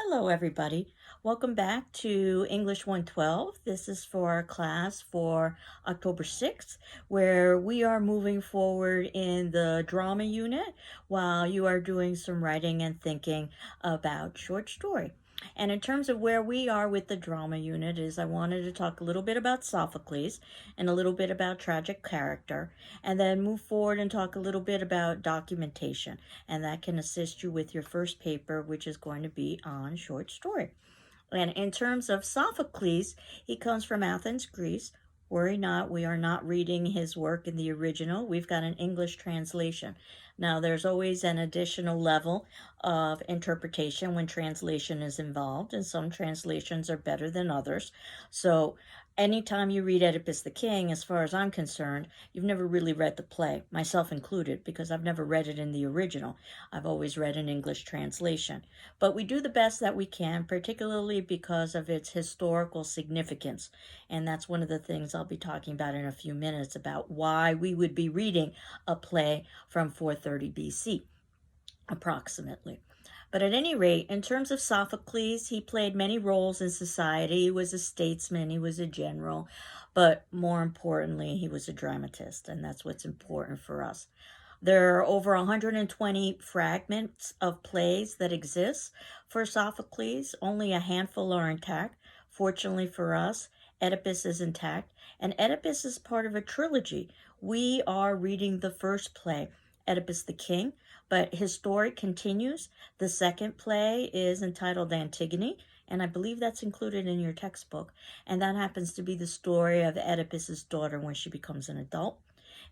Hello, everybody. Welcome back to English 112. This is for our class for October 6th, where we are moving forward in the drama unit while you are doing some writing and thinking about short story. And in terms of where we are with the drama unit is I wanted to talk a little bit about Sophocles and a little bit about tragic character, and then move forward and talk a little bit about documentation. And that can assist you with your first paper, which is going to be on short story. And in terms of Sophocles, he comes from Athens, Greece. Worry not, we are not reading his work in the original. We've got an English translation. Now, there's always an additional level of interpretation when translation is involved, and some translations are better than others. So anytime you read Oedipus the King, as far as I'm concerned, you've never really read the play, myself included, because I've never read it in the original. I've always read an English translation. But we do the best that we can, particularly because of its historical significance. And that's one of the things I'll be talking about in a few minutes about why we would be reading a play from 430 BC, approximately. But at any rate, in terms of Sophocles, he played many roles in society. He was a statesman, he was a general, but more importantly, he was a dramatist, and that's what's important for us. There are over 120 fragments of plays that exist for Sophocles. Only a handful are intact. Fortunately for us, Oedipus is intact, and Oedipus is part of a trilogy. We are reading the first play, Oedipus the King, but his story continues. The second play is entitled Antigone, and I believe that's included in your textbook, and that happens to be the story of Oedipus's daughter when she becomes an adult.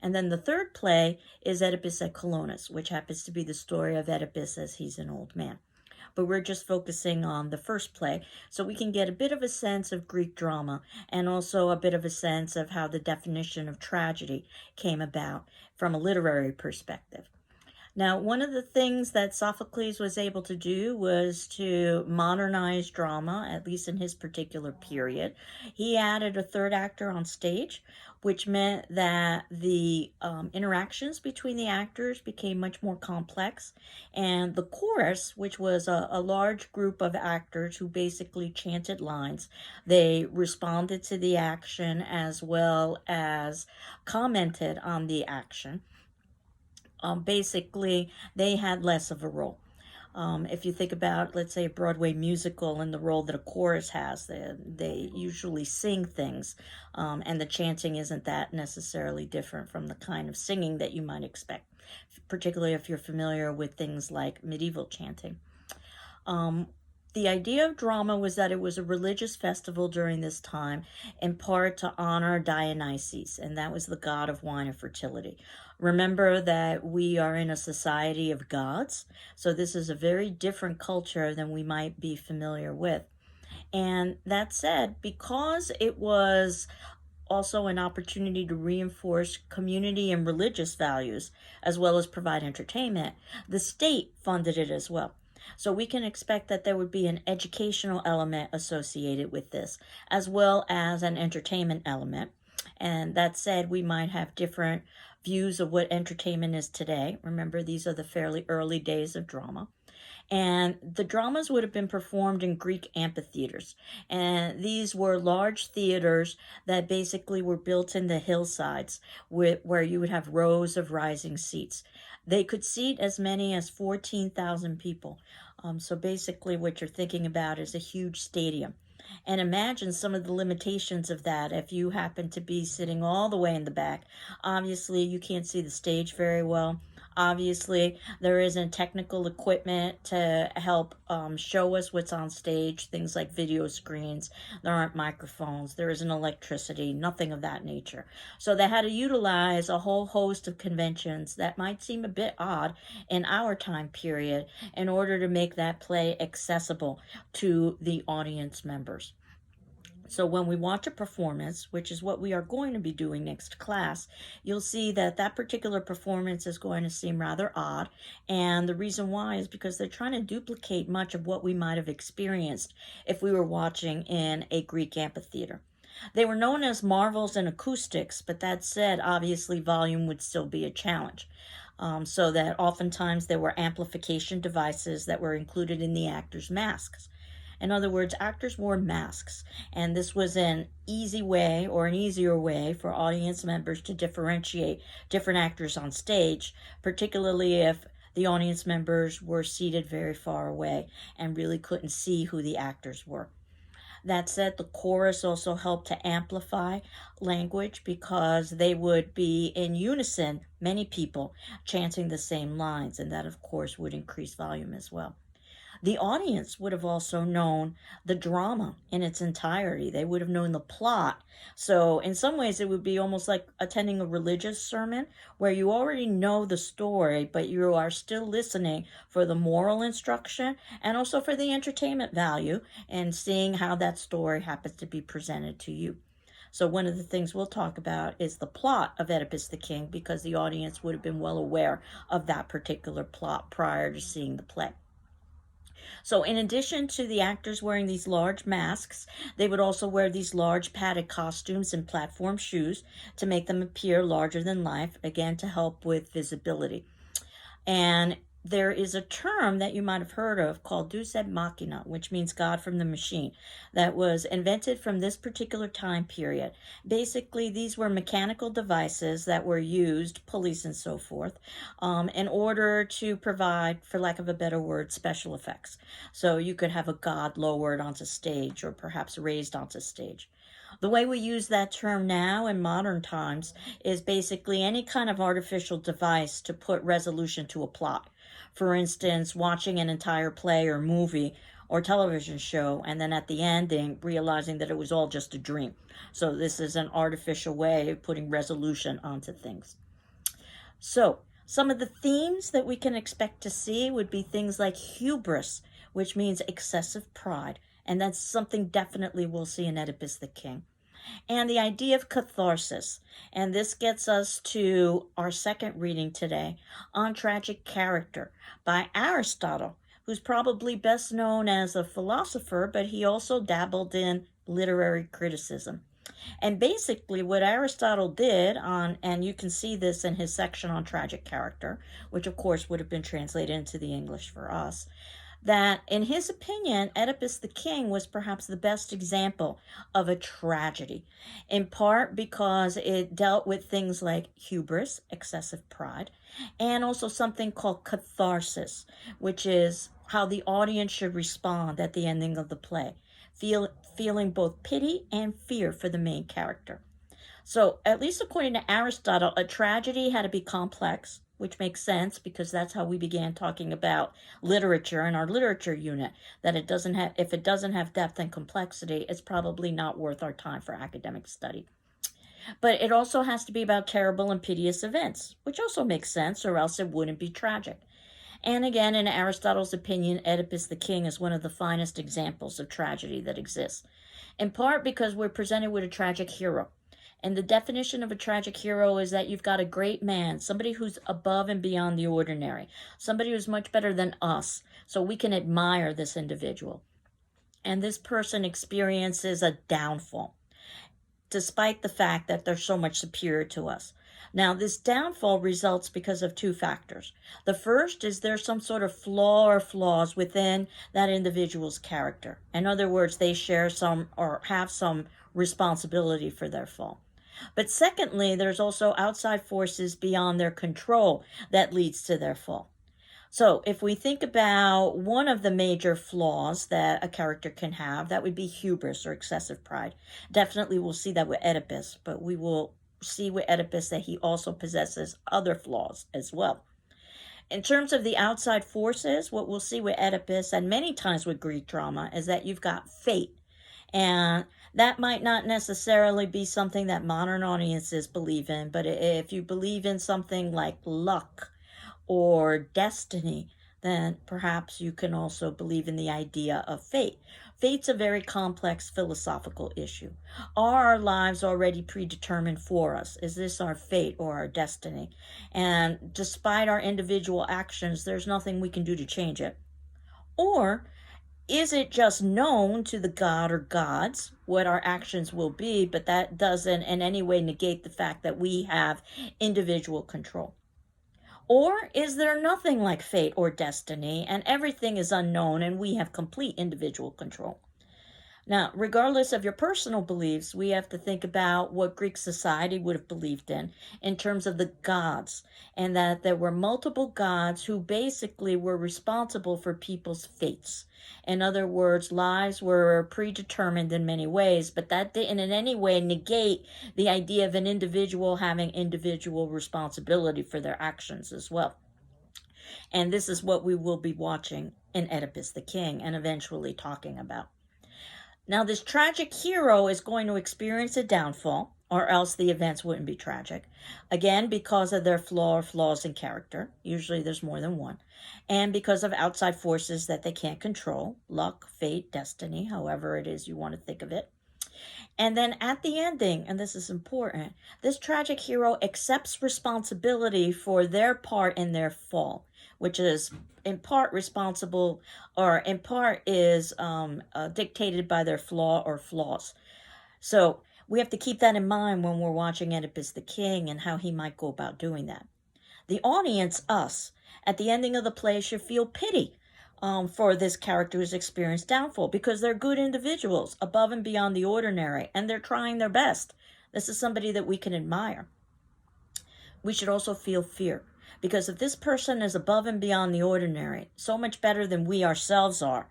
And then the third play is Oedipus at Colonus, which happens to be the story of Oedipus as he's an old man. But we're just focusing on the first play, so we can get a bit of a sense of Greek drama and also a bit of a sense of how the definition of tragedy came about from a literary perspective. Now, one of the things that Sophocles was able to do was to modernize drama, at least in his particular period. He added a third actor on stage, which meant that the interactions between the actors became much more complex. And the chorus, which was a large group of actors who basically chanted lines, they responded to the action as well as commented on the action. Basically, they had less of a role. If you think about, let's say, a Broadway musical and the role that a chorus has, they usually sing things, and the chanting isn't that necessarily different from the kind of singing that you might expect, particularly if you're familiar with things like medieval chanting. The idea of drama was that it was a religious festival during this time, in part to honor Dionysus, and that was the god of wine and fertility. Remember that we are in a society of gods, so this is a very different culture than we might be familiar with. And that said, because it was also an opportunity to reinforce community and religious values, as well as provide entertainment, the state funded it as well. So we can expect that there would be an educational element associated with this, as well as an entertainment element. And that said, we might have different views of what entertainment is today. Remember, these are the fairly early days of drama. And the dramas would have been performed in Greek amphitheaters. And these were large theaters that basically were built in the hillsides where you would have rows of rising seats. They could seat as many as 14,000 people. So basically what you're thinking about is a huge stadium. And imagine some of the limitations of that if you happen to be sitting all the way in the back. Obviously, you can't see the stage very well. Obviously, there isn't technical equipment to help show us what's on stage, things like video screens. There aren't microphones. There isn't electricity, nothing of that nature. So they had to utilize a whole host of conventions that might seem a bit odd in our time period in order to make that play accessible to the audience members. So when we watch a performance, which is what we are going to be doing next class, you'll see that that particular performance is going to seem rather odd. And the reason why is because they're trying to duplicate much of what we might have experienced if we were watching in a Greek amphitheater. They were known as marvels in acoustics, but that said, obviously volume would still be a challenge. So that oftentimes there were amplification devices that were included in the actors' masks. In other words, actors wore masks, and this was an easy way or an easier way for audience members to differentiate different actors on stage, particularly if the audience members were seated very far away and really couldn't see who the actors were. That said, the chorus also helped to amplify language because they would be in unison, many people chanting the same lines, and that, of course, would increase volume as well. The audience would have also known the drama in its entirety. They would have known the plot. So, in some ways, it would be almost like attending a religious sermon where you already know the story, but you are still listening for the moral instruction and also for the entertainment value and seeing how that story happens to be presented to you. So one of the things we'll talk about is the plot of Oedipus the King, because the audience would have been well aware of that particular plot prior to seeing the play. So in addition to the actors wearing these large masks, they would also wear these large padded costumes and platform shoes to make them appear larger than life, again, to help with visibility. And there is a term that you might have heard of called Deus ex machina, which means God from the machine, that was invented from this particular time period. Basically, these were mechanical devices that were used, pulleys and so forth, in order to provide, for lack of a better word, special effects. So you could have a god lowered onto stage or perhaps raised onto stage. The way we use that term now in modern times is basically any kind of artificial device to put resolution to a plot. For instance, watching an entire play or movie or television show and then at the ending realizing that it was all just a dream. So this is an artificial way of putting resolution onto things. So some of the themes that we can expect to see would be things like hubris, which means excessive pride. And that's something definitely we'll see in Oedipus the King. And the idea of catharsis. And this gets us to our second reading today on tragic character by Aristotle, who's probably best known as a philosopher, but he also dabbled in literary criticism. And basically what Aristotle did and you can see this in his section on tragic character, which of course would have been translated into the English for us, that in his opinion, Oedipus the King was perhaps the best example of a tragedy, in part because it dealt with things like hubris, excessive pride, and also something called catharsis, which is how the audience should respond at the ending of the play, feeling both pity and fear for the main character. So, at least according to Aristotle, a tragedy had to be complex, which makes sense because that's how we began talking about literature in our literature unit, that if it doesn't have depth and complexity, it's probably not worth our time for academic study. But it also has to be about terrible and piteous events, which also makes sense, or else it wouldn't be tragic. And again, in Aristotle's opinion, Oedipus the King is one of the finest examples of tragedy that exists, in part because we're presented with a tragic hero. And the definition of a tragic hero is that you've got a great man, somebody who's above and beyond the ordinary, somebody who's much better than us, so we can admire this individual. And this person experiences a downfall, despite the fact that they're so much superior to us. Now, this downfall results because of two factors. The first is there's some sort of flaw or flaws within that individual's character. In other words, they share some or have some responsibility for their fall. But secondly, there's also outside forces beyond their control that leads to their fall. So if we think about one of the major flaws that a character can have, that would be hubris or excessive pride. Definitely we'll see that with Oedipus, but we will see with Oedipus that he also possesses other flaws as well. In terms of the outside forces, what we'll see with Oedipus and many times with Greek drama is that you've got fate. And that might not necessarily be something that modern audiences believe in, but if you believe in something like luck or destiny, then perhaps you can also believe in the idea of fate. Fate's a very complex philosophical issue. Are our lives already predetermined for us? Is this our fate or our destiny? And despite our individual actions, there's nothing we can do to change it. Or is it just known to the god or gods what our actions will be, but that doesn't in any way negate the fact that we have individual control? Or is there nothing like fate or destiny, and everything is unknown and we have complete individual control? Now, regardless of your personal beliefs, we have to think about what Greek society would have believed in terms of the gods, and that there were multiple gods who basically were responsible for people's fates. In other words, lives were predetermined in many ways, but that didn't in any way negate the idea of an individual having individual responsibility for their actions as well. And this is what we will be watching in Oedipus the King and eventually talking about. Now, this tragic hero is going to experience a downfall, or else the events wouldn't be tragic. Again, because of their flaws in character. Usually there's more than one. And because of outside forces that they can't control. Luck, fate, destiny, however it is you want to think of it. And then at the ending, and this is important, this tragic hero accepts responsibility for their part in their fall, which is in part responsible, or in part is dictated by their flaw or flaws. So we have to keep that in mind when we're watching Oedipus the King and how he might go about doing that. The audience, us, at the ending of the play should feel pity for this character who's experienced downfall, because they're good individuals above and beyond the ordinary, and they're trying their best. This is somebody that we can admire. We should also feel fear, because if this person is above and beyond the ordinary, so much better than we ourselves are,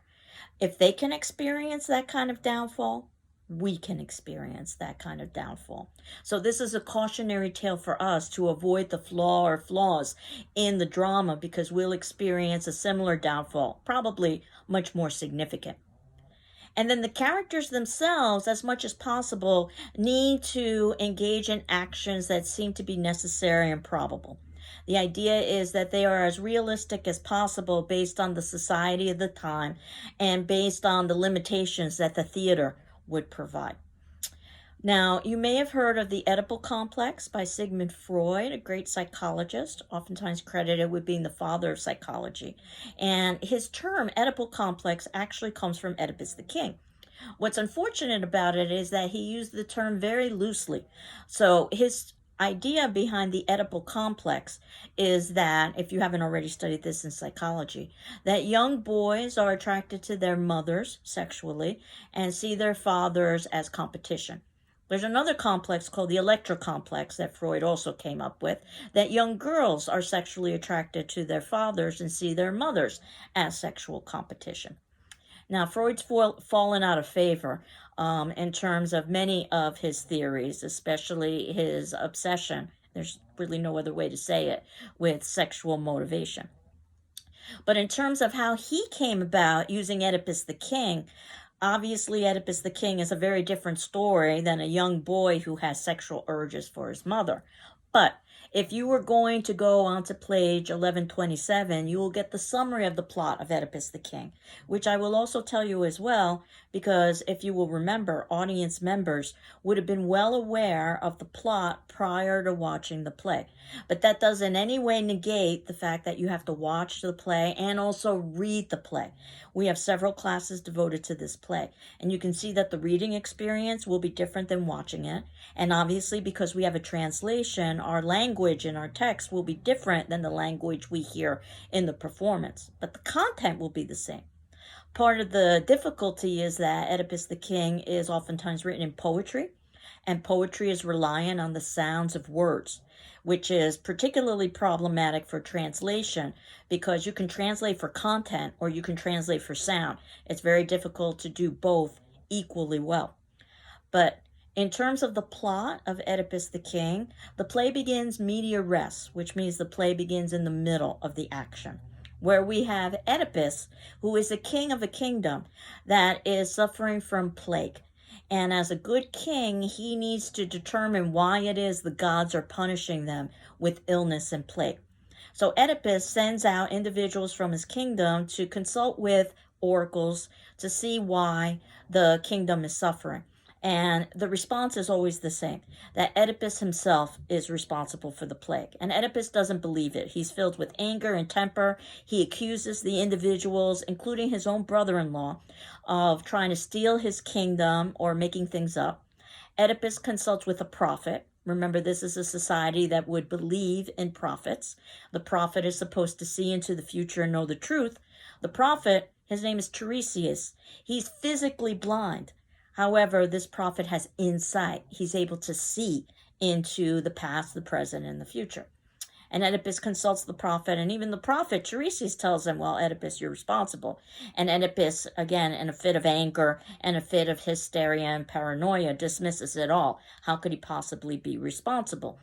if they can experience that kind of downfall, we can experience that kind of downfall. So this is a cautionary tale for us to avoid the flaw or flaws in the drama, because we'll experience a similar downfall, probably much more significant. And then the characters themselves, as much as possible, need to engage in actions that seem to be necessary and probable. The idea is that they are as realistic as possible based on the society of the time and based on the limitations that the theater would provide. Now, you may have heard of the Oedipal complex by Sigmund Freud, a great psychologist, oftentimes credited with being the father of psychology. And his term, Oedipal complex, actually comes from Oedipus the King. What's unfortunate about it is that he used the term very loosely. So his idea behind the Oedipal complex is that, if you haven't already studied this in psychology, that young boys are attracted to their mothers sexually and see their fathers as competition. There's another complex called the Electra complex that Freud also came up with, that young girls are sexually attracted to their fathers and see their mothers as sexual competition. Now, Freud's fallen out of favor in terms of many of his theories, especially his obsession, there's really no other way to say it, with sexual motivation. But in terms of how he came about using Oedipus the King, obviously Oedipus the King is a very different story than a young boy who has sexual urges for his mother. But if you were going to go on to page 1127, you will get the summary of the plot of Oedipus the King, which I will also tell you as well, because if you will remember, audience members would have been well aware of the plot prior to watching the play. But that doesn't in any way negate the fact that you have to watch the play and also read the play. We have several classes devoted to this play, and you can see that the reading experience will be different than watching it. And obviously, because we have a translation, our language in our text will be different than the language we hear in the performance, but the content will be the same. Part of the difficulty is that Oedipus the King is oftentimes written in poetry, and poetry is reliant on the sounds of words, which is particularly problematic for translation, because you can translate for content or you can translate for sound. It's very difficult to do both equally well. But in terms of the plot of Oedipus the King, the play begins media res, which means the play begins in the middle of the action, where we have Oedipus, who is a king of a kingdom that is suffering from plague. And as a good king, he needs to determine why it is the gods are punishing them with illness and plague. So Oedipus sends out individuals from his kingdom to consult with oracles to see why the kingdom is suffering. And the response is always the same, that Oedipus himself is responsible for the plague. And Oedipus doesn't believe it. He's filled with anger and temper. He accuses the individuals, including his own brother-in-law, of trying to steal his kingdom or making things up. Oedipus consults with a prophet, Remember, this is a society that would believe in prophets. The prophet is supposed to see into the future and know the truth. The prophet, his name is Tiresias. He's physically blind. However, this prophet has insight. He's able to see into the past, the present, and the future. And Oedipus consults the prophet, and even the prophet, Tiresias, tells him, well, Oedipus, you're responsible. And Oedipus, again, in a fit of anger and a fit of hysteria and paranoia, dismisses it all. How could he possibly be responsible?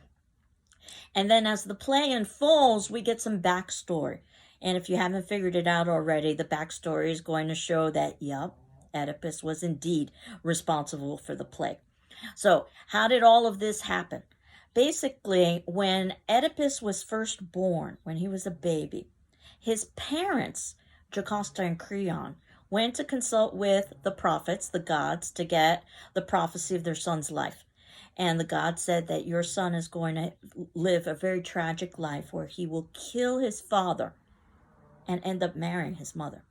And then as the play unfolds, we get some backstory. And if you haven't figured it out already, the backstory is going to show that, yep, Oedipus was indeed responsible for the plague. So how did all of this happen? Basically, when Oedipus was first born, when he was a baby, his parents, Jocasta and Creon, went to consult with the prophets, the gods, to get the prophecy of their son's life. And the god said that your son is going to live a very tragic life where he will kill his father and end up marrying his mother.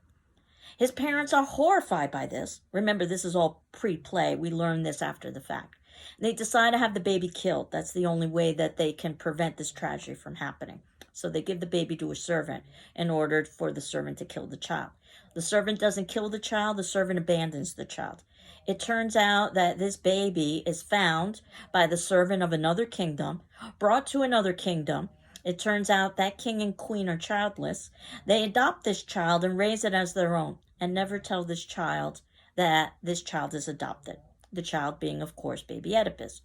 His parents are horrified by this. Remember, this is all pre-play. We learn this after the fact. They decide to have the baby killed. That's the only way that they can prevent this tragedy from happening. So they give the baby to a servant in order for the servant to kill the child. The servant doesn't kill the child. The servant abandons the child. It turns out that this baby is found by the servant of another kingdom, brought to another kingdom. It turns out that king and queen are childless. They adopt this child and raise it as their own and never tell this child that this child is adopted. The child being, of course, baby Oedipus.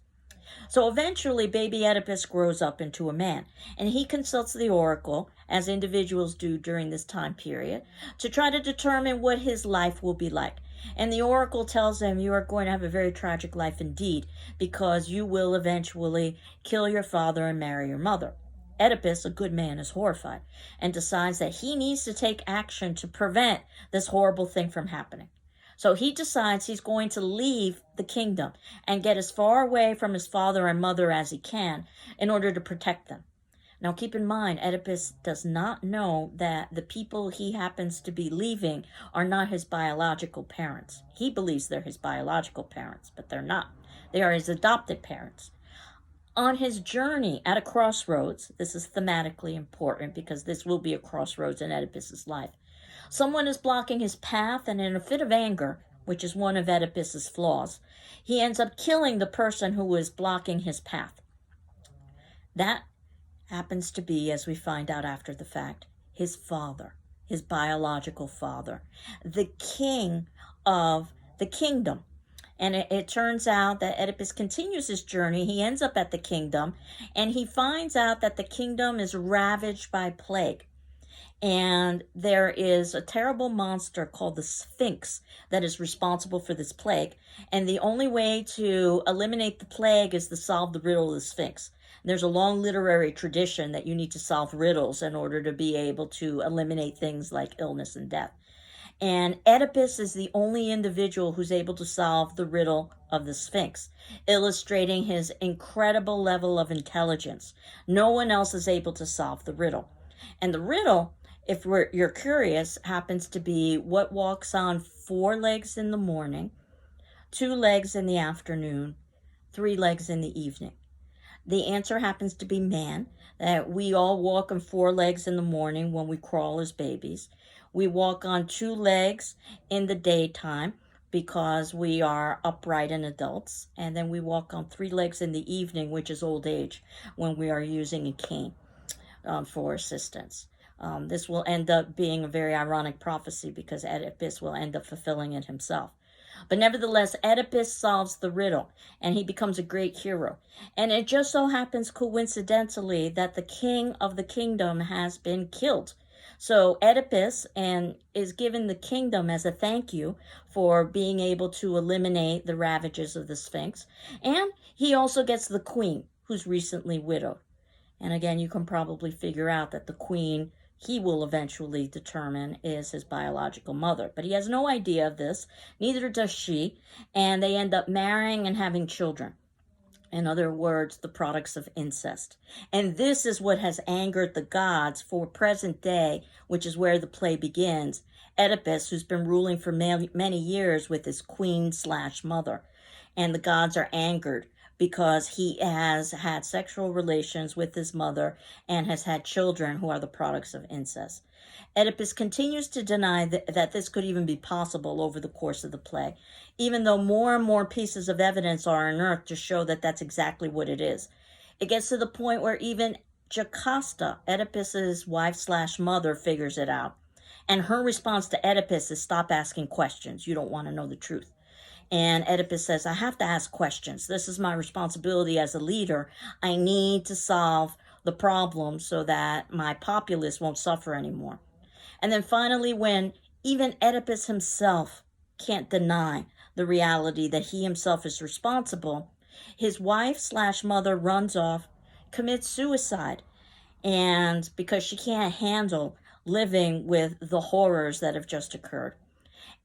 So eventually, baby Oedipus grows up into a man, and he consults the oracle, as individuals do during this time period, to try to determine what his life will be like. And the oracle tells him, you are going to have a very tragic life indeed, because you will eventually kill your father and marry your mother. Oedipus, a good man, is horrified and decides that he needs to take action to prevent this horrible thing from happening. So he decides he's going to leave the kingdom and get as far away from his father and mother as he can in order to protect them. Now keep in mind, Oedipus does not know that the people he happens to be leaving are not his biological parents. He believes they're his biological parents, but they're not. They are his adopted parents. On his journey at a crossroads, this is thematically important because this will be a crossroads in Oedipus's life. Someone is blocking his path, and in a fit of anger, which is one of Oedipus's flaws, he ends up killing the person who is blocking his path. That happens to be, as we find out after the fact, his father, his biological father, the king of the kingdom. And it turns out that Oedipus continues his journey. He ends up at the kingdom, and he finds out that the kingdom is ravaged by plague. And there is a terrible monster called the Sphinx that is responsible for this plague. And the only way to eliminate the plague is to solve the riddle of the Sphinx. There's a long literary tradition that you need to solve riddles in order to be able to eliminate things like illness and death. And Oedipus is the only individual who's able to solve the riddle of the Sphinx, illustrating his incredible level of intelligence. No one else is able to solve the riddle. And the riddle, if you're curious, happens to be what walks on 4 legs in the morning, 2 legs in the afternoon, 3 legs in the evening. The answer happens to be man, that we all walk on 4 legs in the morning when we crawl as babies. We walk on 2 legs in the daytime because we are upright and adults. And then we walk on 3 legs in the evening, which is old age, when we are using a cane for assistance. This will end up being a very ironic prophecy because Oedipus will end up fulfilling it himself. But nevertheless, Oedipus solves the riddle and he becomes a great hero. And it just so happens coincidentally that the king of the kingdom has been killed. So Oedipus is given the kingdom as a thank you for being able to eliminate the ravages of the Sphinx. And he also gets the queen, who's recently widowed. And again, you can probably figure out that the queen he will eventually determine is his biological mother. But he has no idea of this, neither does she, and they end up marrying and having children. In other words, the products of incest. And this is what has angered the gods for present day, which is where the play begins. Oedipus, who's been ruling for many years with his queen/mother. And the gods are angered because he has had sexual relations with his mother and has had children who are the products of incest. Oedipus continues to deny that this could even be possible over the course of the play, even though more and more pieces of evidence are unearthed to show that that's exactly what it is. It gets to the point where even Jocasta, Oedipus's wife/mother, figures it out. And her response to Oedipus is, stop asking questions. You don't want to know the truth. And Oedipus says, I have to ask questions. This is my responsibility as a leader. I need to solve the problem so that my populace won't suffer anymore. And then finally, when even Oedipus himself can't deny the reality that he himself is responsible, his wife/mother runs off, commits suicide, and because she can't handle living with the horrors that have just occurred.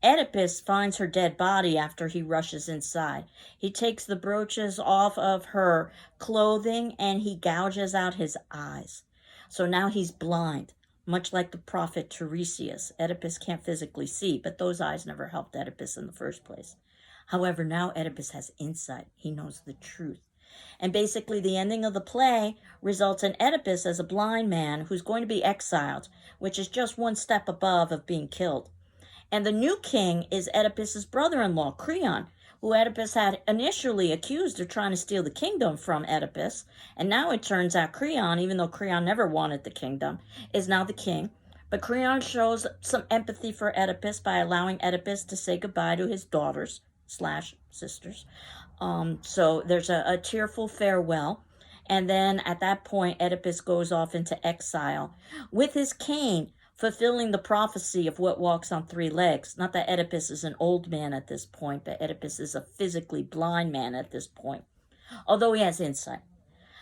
Oedipus finds her dead body after he rushes inside. He takes the brooches off of her clothing and he gouges out his eyes. So now he's blind, much like the prophet Tiresias. Oedipus can't physically see, but those eyes never helped Oedipus in the first place. However, now Oedipus has insight. He knows the truth. And basically the ending of the play results in Oedipus as a blind man who's going to be exiled, which is just one step above of being killed. And the new king is Oedipus's brother-in-law, Creon, who Oedipus had initially accused of trying to steal the kingdom from Oedipus. And now it turns out Creon, even though Creon never wanted the kingdom, is now the king. But Creon shows some empathy for Oedipus by allowing Oedipus to say goodbye to his daughters/sisters. So there's a tearful farewell. And then at that point, Oedipus goes off into exile with his cane, fulfilling the prophecy of what walks on three legs. Not that Oedipus is an old man at this point, but Oedipus is a physically blind man at this point, although he has insight.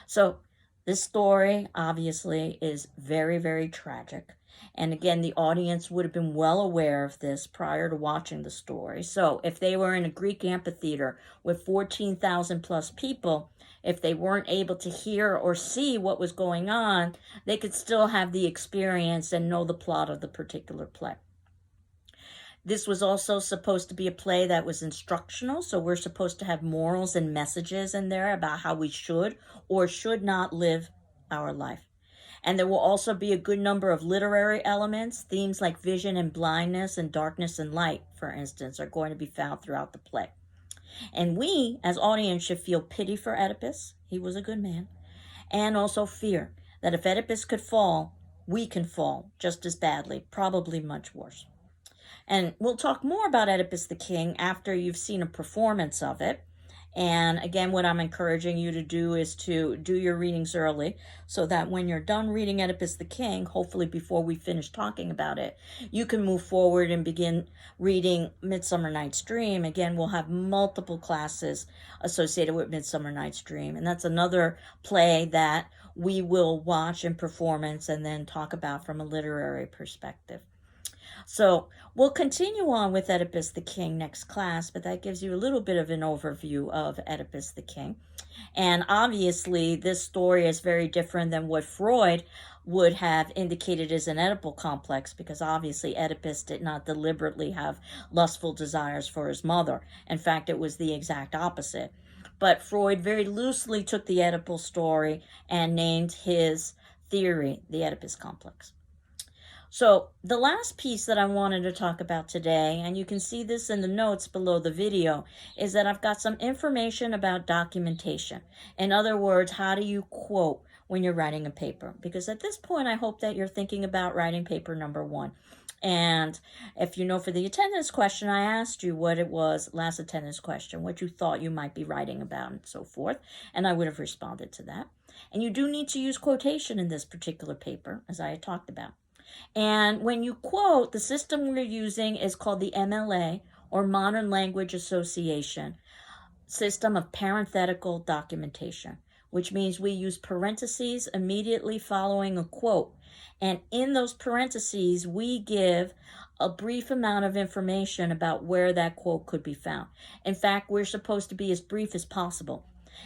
So this story obviously is very, very tragic. And again, the audience would have been well aware of this prior to watching the story. So if they were in a Greek amphitheater with 14,000 plus people, if they weren't able to hear or see what was going on, they could still have the experience and know the plot of the particular play. This was also supposed to be a play that was instructional, so we're supposed to have morals and messages in there about how we should or should not live our life. And there will also be a good number of literary elements. Themes like vision and blindness and darkness and light, for instance, are going to be found throughout the play. And we, as audience, should feel pity for Oedipus. He was a good man. And also fear that if Oedipus could fall, we can fall just as badly, probably much worse. And we'll talk more about Oedipus the King after you've seen a performance of it. And again, what I'm encouraging you to do is to do your readings early so that when you're done reading Oedipus the King, hopefully before we finish talking about it, you can move forward and begin reading Midsummer Night's Dream. Again, we'll have multiple classes associated with Midsummer Night's Dream. And that's another play that we will watch in performance and then talk about from a literary perspective. So we'll continue on with Oedipus the King next class, but that gives you a little bit of an overview of Oedipus the King. And obviously, this story is very different than what Freud would have indicated as an Oedipal complex, because obviously Oedipus did not deliberately have lustful desires for his mother. In fact, it was the exact opposite. But Freud very loosely took the Oedipal story and named his theory the Oedipus complex. So the last piece that I wanted to talk about today, and you can see this in the notes below the video, is that I've got some information about documentation. In other words, how do you quote when you're writing a paper? Because at this point, I hope that you're thinking about writing paper number 1. And if you know, for the attendance question, I asked you what it was, last attendance question, what you thought you might be writing about and so forth, and I would have responded to that. And you do need to use quotation in this particular paper, as I had talked about. And when you quote, the system we're using is called the MLA, or Modern Language Association System of Parenthetical Documentation, which means we use parentheses immediately following a quote. And in those parentheses, we give a brief amount of information about where that quote could be found. In fact, we're supposed to be as brief as possible.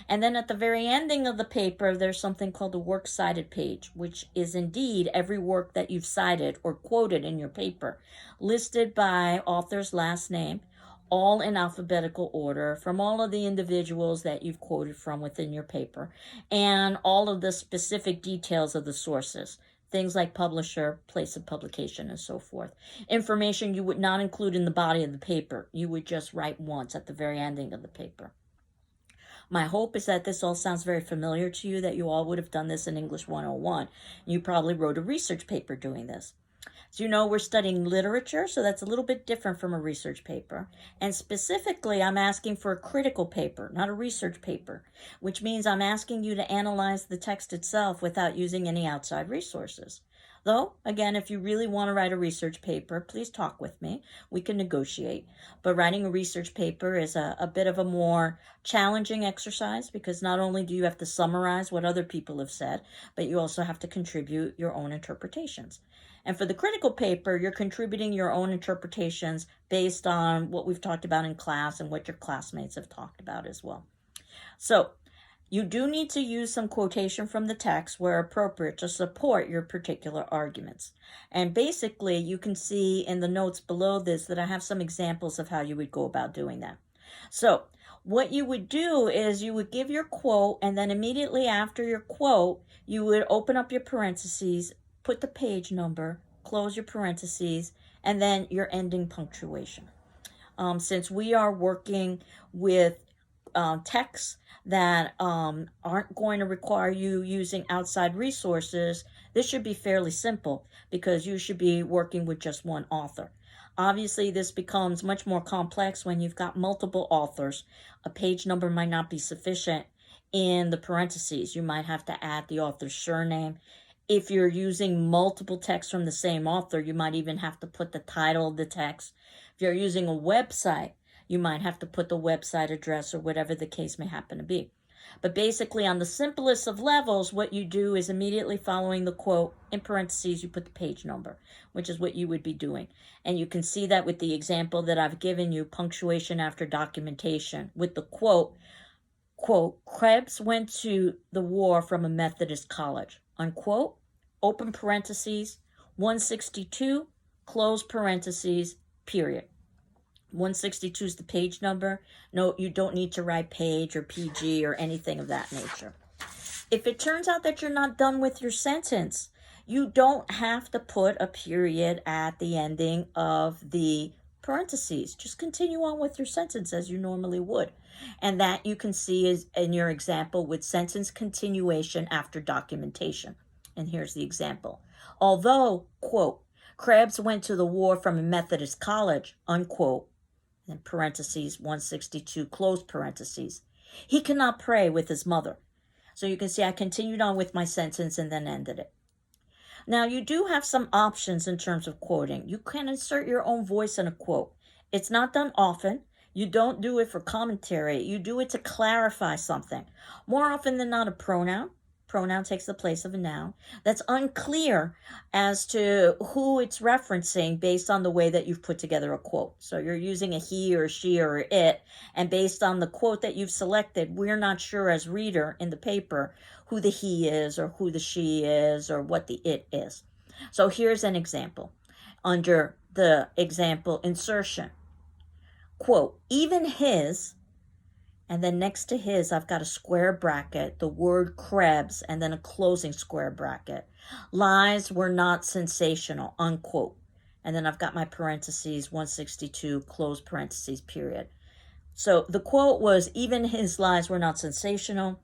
And then at the very ending of the paper, there's something called a works cited page, which is indeed every work that you've cited or quoted in your paper, listed by author's last name, all in alphabetical order from all of the individuals that you've quoted from within your paper, and all of the specific details of the sources. Things like publisher, place of publication, and so forth. Information you would not include in the body of the paper. You would just write once at the very ending of the paper. My hope is that this all sounds very familiar to you, that you all would have done this in English 101. You probably wrote a research paper doing this. So you know we're studying literature, so that's a little bit different from a research paper. And specifically, I'm asking for a critical paper, not a research paper, which means I'm asking you to analyze the text itself without using any outside resources. Though, again, if you really want to write a research paper, please talk with me. We can negotiate. But writing a research paper is a bit of a more challenging exercise, because not only do you have to summarize what other people have said, but you also have to contribute your own interpretations. And for the critical paper, you're contributing your own interpretations based on what we've talked about in class and what your classmates have talked about as well. So you do need to use some quotation from the text where appropriate to support your particular arguments. And basically, you can see in the notes below this that I have some examples of how you would go about doing that. So what you would do is you would give your quote, and then immediately after your quote, you would open up your parentheses, put the page number, close your parentheses, and then your ending punctuation. Since we are working with texts that aren't going to require you using outside resources, this should be fairly simple, because you should be working with just one author. Obviously, this becomes much more complex when you've got multiple authors. A page number might not be sufficient in the parentheses. You might have to add the author's surname. If you're using multiple texts from the same author, you might even have to put the title of the text. If you're using a website, you might have to put the website address or whatever the case may happen to be. But basically, on the simplest of levels, what you do is immediately following the quote, in parentheses, you put the page number, which is what you would be doing. And you can see that with the example that I've given you, punctuation after documentation, with the quote, Krebs went to the war from a Methodist college, unquote, open parentheses, 162, close parentheses, period. 162 is the page number. No, you don't need to write page or PG or anything of that nature. If it turns out that you're not done with your sentence, you don't have to put a period at the ending of the parentheses. Just continue on with your sentence as you normally would. And that you can see is in your example with sentence continuation after documentation. And here's the example. Although, quote, Krebs went to the war from a Methodist college, unquote, in parentheses, 162, close parentheses, he cannot pray with his mother. So you can see I continued on with my sentence and then ended it. Now, you do have some options in terms of quoting. You can insert your own voice in a quote. It's not done often. You don't do it for commentary. You do it to clarify something. More often than not, a pronoun. Pronoun takes the place of a noun. That's unclear as to who it's referencing based on the way that you've put together a quote. So you're using a he or she or it, and based on the quote that you've selected, we're not sure as reader in the paper who the he is or who the she is or what the it is. So here's an example. Under the example insertion, quote, even his, and then next to his, I've got a square bracket, the word Krebs, and then a closing square bracket. Lies were not sensational, unquote. And then I've got my parentheses, 162, close parentheses, period. So the quote was, even his lies were not sensational,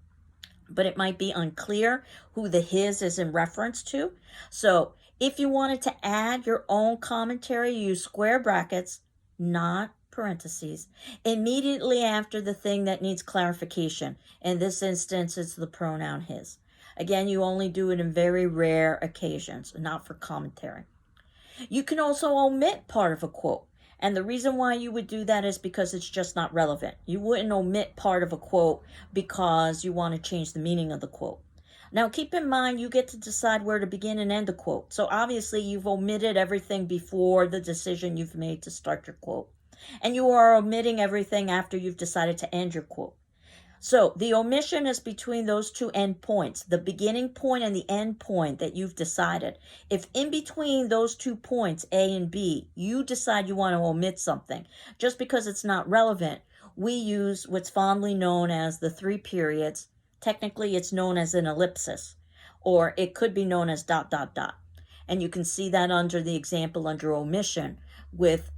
but it might be unclear who the his is in reference to. So if you wanted to add your own commentary, use square brackets, not parentheses, immediately after the thing that needs clarification. In this instance, it's the pronoun his. Again, you only do it in very rare occasions, not for commentary. You can also omit part of a quote. And the reason why you would do that is because it's just not relevant. You wouldn't omit part of a quote because you want to change the meaning of the quote. Now, keep in mind, you get to decide where to begin and end a quote. So obviously, you've omitted everything before the decision you've made to start your quote. And you are omitting everything after you've decided to end your quote. So the omission is between those two endpoints, the beginning point and the end point that you've decided. If in between those 2 points, A and B, you decide you want to omit something, just because it's not relevant, we use what's fondly known as the 3 periods. Technically, it's known as an ellipsis, or it could be known as ... And you can see that under the example under omission with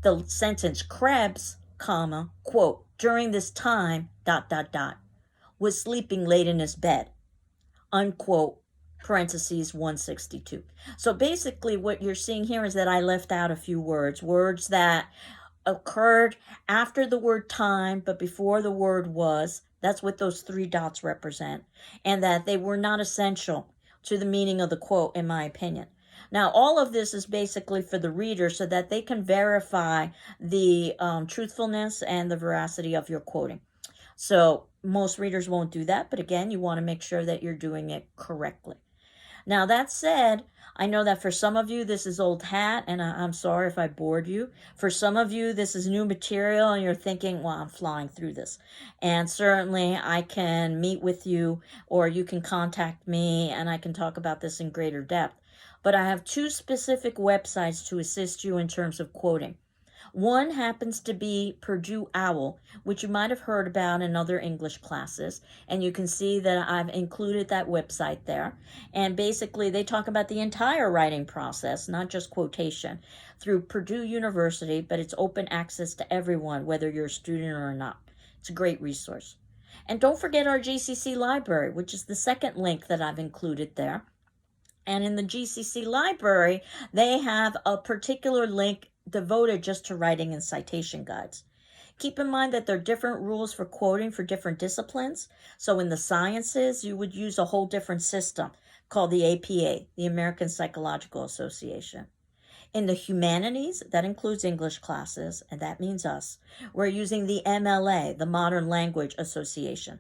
the sentence Krebs, comma, quote, during this time, ... was sleeping late in his bed, unquote, parentheses 162. So basically what you're seeing here is that I left out a few words that occurred after the word time, but before the word was. That's what those 3 dots represent, and that they were not essential to the meaning of the quote, in my opinion. Now, all of this is basically for the reader so that they can verify the truthfulness and the veracity of your quoting. So most readers won't do that, but again, you want to make sure that you're doing it correctly. Now, that said, I know that for some of you, this is old hat, and I'm sorry if I bored you. For some of you, this is new material, and you're thinking, well, I'm flying through this. And certainly, I can meet with you, or you can contact me, and I can talk about this in greater depth. But I have 2 specific websites to assist you in terms of quoting. One happens to be Purdue OWL, which you might have heard about in other English classes, and you can see that I've included that website there. And basically, they talk about the entire writing process, not just quotation, through Purdue University, but it's open access to everyone, whether you're a student or not. It's a great resource. And don't forget our GCC library, which is the second link that I've included there. And in the GCC library, they have a particular link devoted just to writing and citation guides. Keep in mind that there are different rules for quoting for different disciplines. So in the sciences, you would use a whole different system called the APA, the American Psychological Association. In the humanities, that includes English classes, and that means us, we're using the MLA, the Modern Language Association.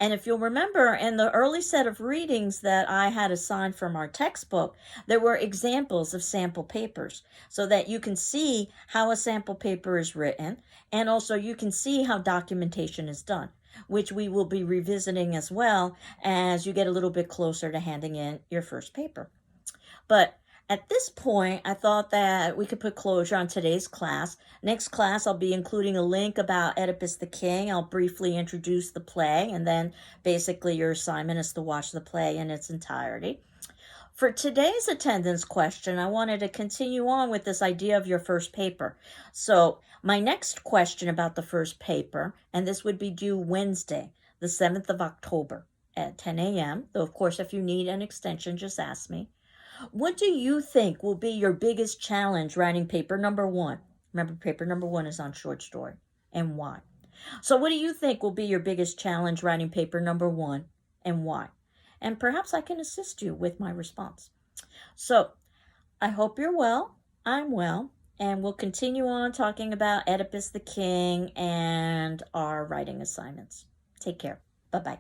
And if you'll remember, in the early set of readings that I had assigned from our textbook, there were examples of sample papers so that you can see how a sample paper is written, and also you can see how documentation is done, which we will be revisiting as well as you get a little bit closer to handing in your first paper. But at this point, I thought that we could put closure on today's class. Next class, I'll be including a link about Oedipus the King. I'll briefly introduce the play, and then basically your assignment is to watch the play in its entirety. For today's attendance question, I wanted to continue on with this idea of your first paper. So my next question about the first paper, and this would be due Wednesday, the 7th of October at 10 a.m., though of course if you need an extension, just ask me. What do you think will be your biggest challenge writing paper number 1? Remember, paper number 1 is on short story, and why? So what do you think will be your biggest challenge writing paper number 1, and why? And perhaps I can assist you with my response. So I hope you're well. I'm well. And we'll continue on talking about Oedipus the King and our writing assignments. Take care. Bye-bye.